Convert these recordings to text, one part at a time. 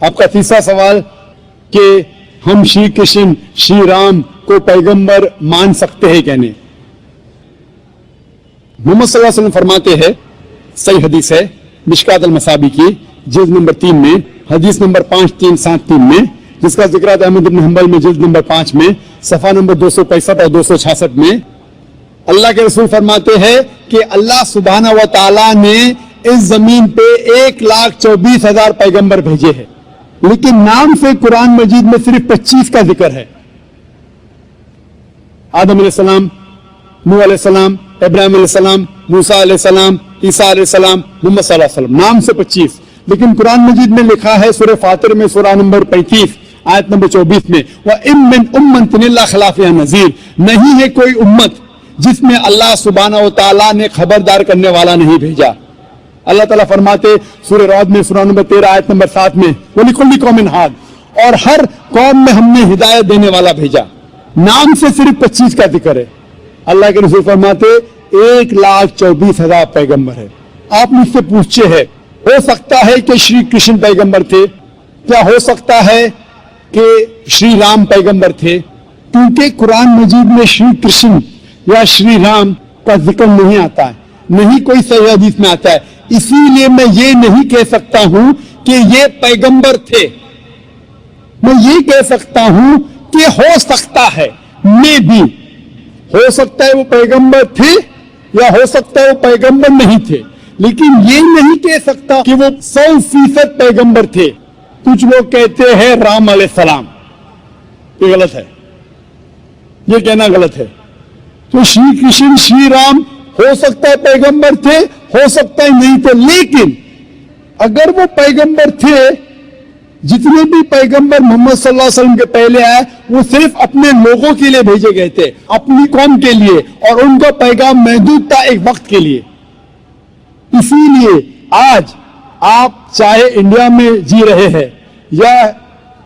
آپ کا تیسرا سوال کہ ہم شری کرشن شری رام کو پیغمبر مان سکتے ہیں کہ نہیں. محمد صلی اللہ علیہ وسلم فرماتے ہیں, صحیح حدیث ہے مشکات المصابی کی جلد نمبر 3 میں حدیث نمبر 5373 میں, جس کا ذکر ہے احمد بن حنبل میں جلد نمبر 5 میں صفحہ نمبر 265 اور 266 میں. اللہ کے رسول فرماتے ہیں کہ اللہ سبحانہ و تعالیٰ نے اس زمین پہ 1,24,000 پیغمبر بھیجے ہیں, لیکن نام سے قرآن مجید میں صرف 25 کا ذکر ہے. آدم علیہ السلام, نوح علیہ السلام, ابراہیم علیہ السلام, موسیٰ علیہ السلام, عیسیٰ علیہ السلام, محمد صلی اللہ علیہ وسلم, نام سے 25. لیکن قرآن مجید میں لکھا ہے سورہ فاطر میں سورہ نمبر 35 آیت نمبر 24 میں وَإِن مِّنْ أُمَّةٍ إِلَّا خَلَا فِيهَا نَذِيرٌ, نہیں ہے کوئی امت جس میں اللہ سبحانہ و تعالیٰ نے خبردار کرنے والا نہیں بھیجا. اللہ تعالیٰ فرماتے سورہ رعد میں سورہ نمبر 13 آیت نمبر 7 میں وَلِكُلِّ قَوْمٍ هَادٍ, اور ہر قوم میں ہم نے ہدایت دینے والا بھیجا. نام سے صرف 25 کا ذکر ہے. اللہ کے رسول فرماتے 1,24,000 پیغمبر ہے. آپ مجھ سے پوچھے ہیں ہو سکتا ہے کہ شری کرشن پیغمبر تھے, کیا ہو سکتا ہے کہ شری رام پیغمبر تھے؟ کیونکہ قرآن مجید میں شری کرشن یا شری رام کا ذکر نہیں آتا ہے, نہیں کوئی صحیح حدیث میں آتا ہے. اسی لیے میں یہ نہیں کہہ سکتا ہوں کہ یہ پیغمبر تھے. میں یہ کہہ سکتا ہوں کہ ہو سکتا ہے, میں بھی ہو سکتا ہے وہ پیغمبر تھے یا ہو سکتا ہے وہ پیغمبر نہیں تھے, لیکن یہ نہیں کہہ سکتا کہ وہ 100% پیغمبر تھے. کچھ لوگ کہتے ہیں رام علیہ السلام, یہ غلط ہے, یہ کہنا غلط ہے. تو شری کرشن شری رام ہو سکتا ہے پیغمبر تھے, ہو سکتا ہے نہیں تھے, لیکن اگر وہ پیغمبر تھے, جتنے بھی پیغمبر محمد صلی اللہ علیہ وسلم کے پہلے آئے وہ صرف اپنے لوگوں کے لیے بھیجے گئے تھے, اپنی قوم کے لیے, اور ان کا پیغام محدود تھا ایک وقت کے لیے. اسی لیے آج آپ چاہے انڈیا میں جی رہے ہیں یا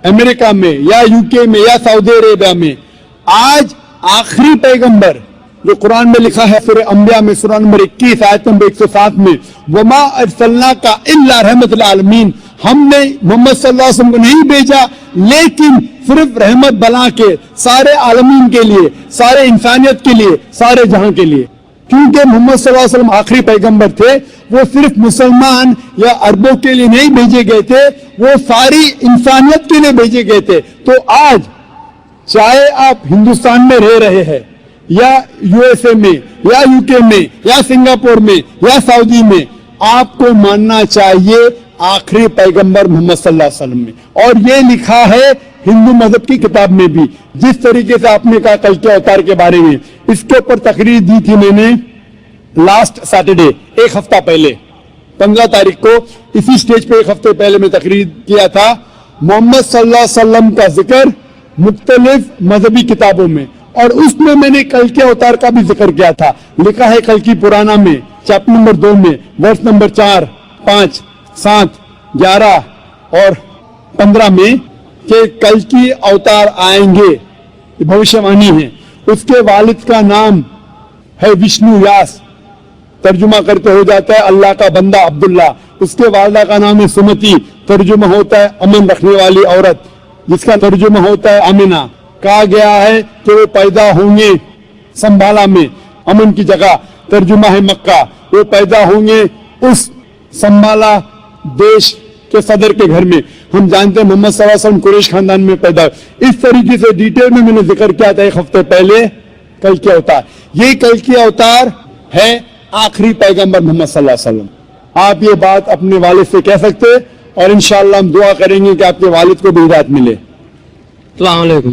امریکہ میں یا UK میں یا سعودی عربیہ میں, آج آخری پیغمبر جو قرآن میں لکھا ہے سورہ انبیاء میں سورہ نمبر 21 آیت نمبر 107 میں وَمَا أَرْسَلْنَاكَ إِلَّا رَحْمَةً لِلْعَالَمِينَ, ہم نے محمد صلی اللہ علیہ وسلم کو نہیں بھیجا لیکن صرف رحمت بنا کے سارے عالمین کے لیے, سارے انسانیت کے لیے, سارے جہاں کے لیے. کیونکہ محمد صلی اللہ علیہ وسلم آخری پیغمبر تھے, وہ صرف مسلمان یا عربوں کے لیے نہیں بھیجے گئے تھے, وہ ساری انسانیت کے لیے بھیجے گئے تھے. تو آج چاہے آپ ہندوستان میں رہ رہے ہیں یا USA میں یا UK میں یا سنگاپور میں یا سعودی میں, آپ کو ماننا چاہیے آخری پیغمبر محمد صلی اللہ علیہ وسلم میں. اور یہ لکھا ہے ہندو مذہب کی کتاب میں بھی. جس طریقے سے آپ نے کہا قلقی اوتار کے بارے میں, اس کے اوپر تقریر دی تھی میں نے لاسٹ سیٹرڈے, ایک ہفتہ پہلے 15 تاریخ کو اسی سٹیج پہ ایک ہفتے پہلے میں تقریر کیا تھا. محمد صلی اللہ علیہ وسلم کا ذکر مختلف مذہبی کتابوں میں, اور اس میں نے قلقی اوتار کا بھی ذکر کیا تھا. لکھا ہے قلقی پرانا میں چیپٹر نمبر 2 میں ورس نمبر 4, 5, 7, 11 اور 15 میں کہ قلقی اوتار آئیں گے, یہ بھوشیوانی ہے. اس کے والد کا نام ہے وشنو یاس, ترجمہ کرتے ہو جاتا ہے اللہ کا بندہ عبداللہ. اس کے والدہ کا نام ہے سمتی, ترجمہ ہوتا ہے امن رکھنے والی عورت, جس کا ترجمہ ہوتا ہے امینہ. کہا گیا ہے کہ وہ پیدا ہوں گے سنبھالا میں, امن کی جگہ, ترجمہ ہے مکہ. وہ پیدا ہوں گے اس سنبھالا دیش کے صدر کے گھر میں. ہم جانتے ہیں محمد صلی اللہ علیہ وسلم قریش خاندان میں پیدا. اس طریقے سے ڈیٹیل میں نے ذکر کیا تھا ایک ہفتے پہلے قلقی اوتار. یہ قلقی اوتار ہے آخری پیغمبر محمد صلی اللہ علیہ وسلم. آپ یہ بات اپنے والد سے کہہ سکتے, اور انشاءاللہ ہم دعا کریں گے کہ آپ کے والد کو بھی ہدایت ملے. السلام علیکم.